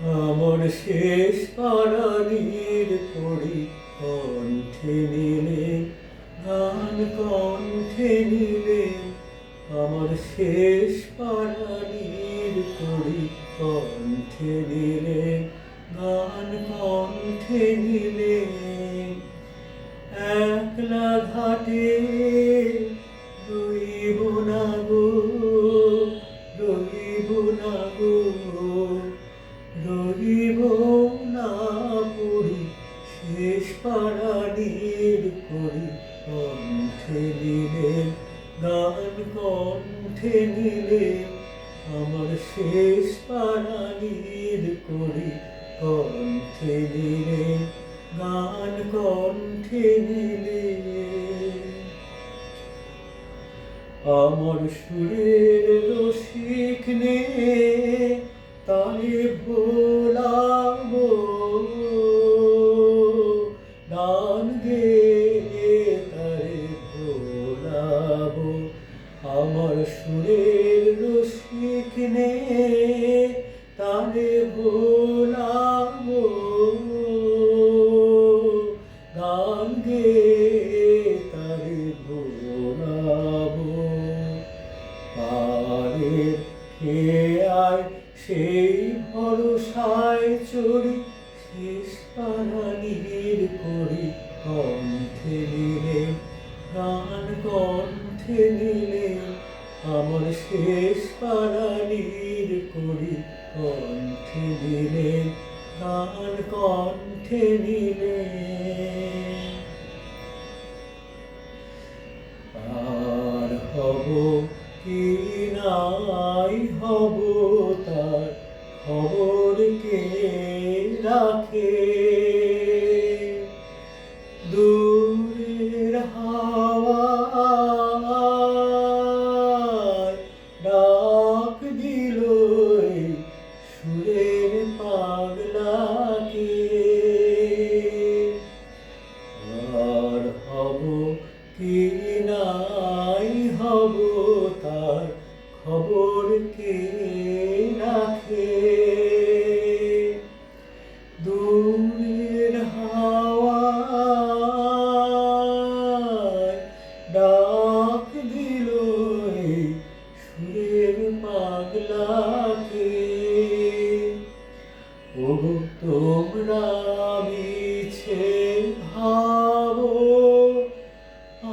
আমার শেষ প্রাণীর করি কণ্ঠে নিলে, গান কণ্ঠে নিলে। আমার শেষ প্রাণীর করি কণ্ঠে নিলে, গান কণ্ঠে নিলে। একলা ঘাটে রইব না গো, রইব না গো, রইব না পড়ি শেষ প্রাণীর করি কণ্ঠে নিলে, গান কণ্ঠে নিলে। আমার শেষ প্রাণীর করি কণ্ঠে নিলে, গান কণ্ঠে নিলে। আমার সুরের রসিক নে তারে ভোলাবো, গান গেয়ে তারে ভোলাবো। আমার সুরের রসিক নে তারে ভোলাবো, গান গেয়ে তারে ভোলাবো। পারের খেয়ায় সেই ভরসায় চড়ি শেষ প্রাণীর করি কণ্ঠে নিলে, গান কণ্ঠে নিলে। আমার শেষ প্রাণীর করি কণ্ঠে নিলে, গান কণ্ঠে নিলে। আর হব কি নাই হব তার খবর কে রাখে, দূরের হাওয়ায় ডাক দিল সুরের পাগলাকে। আর হব কি নাই হব তার খবর কে রাখে, দূরের হাওয়ায় ডাক দিল সুরের পাগলাকে। ওগো তোমরা মিছে ভাবো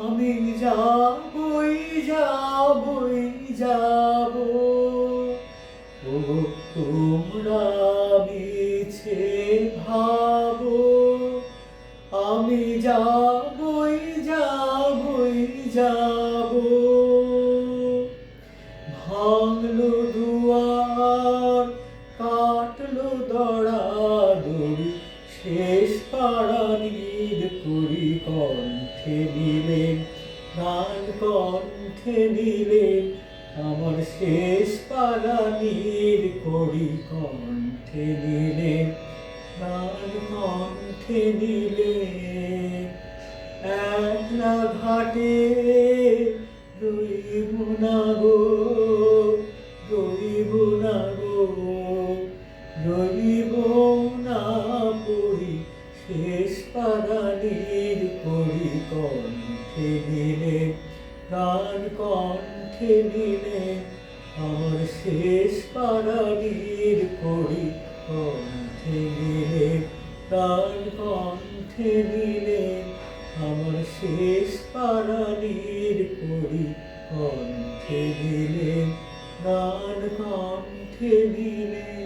আমি যাবই যাবই যাব, ওগো তোমরা মিছে ভাবো আমি যাবই যাবই যাব। ভাঙলো দুয়ার কাটলো দড়াদড়ি শেষ প্রাণীর করি কণ্ঠে নিলে, গান কণ্ঠে নিলে। আমার শেষ প্রাণীর করি কণ্ঠে নিলে, গান কণ্ঠে নিলে। একলা ঘাটে রইব না গো, রইব না গো, রইব না পড়ি শেষ প্রাণীর করি কণ্ঠে নিলে, গান কণ্ঠে নিলে। আমার শেষ প্রাণীর করি কণ্ঠে নিলে, গান কণ্ঠে নিলে। আমার শেষ প্রাণীর করি কণ্ঠে নিলে, গান কণ্ঠে নিলে।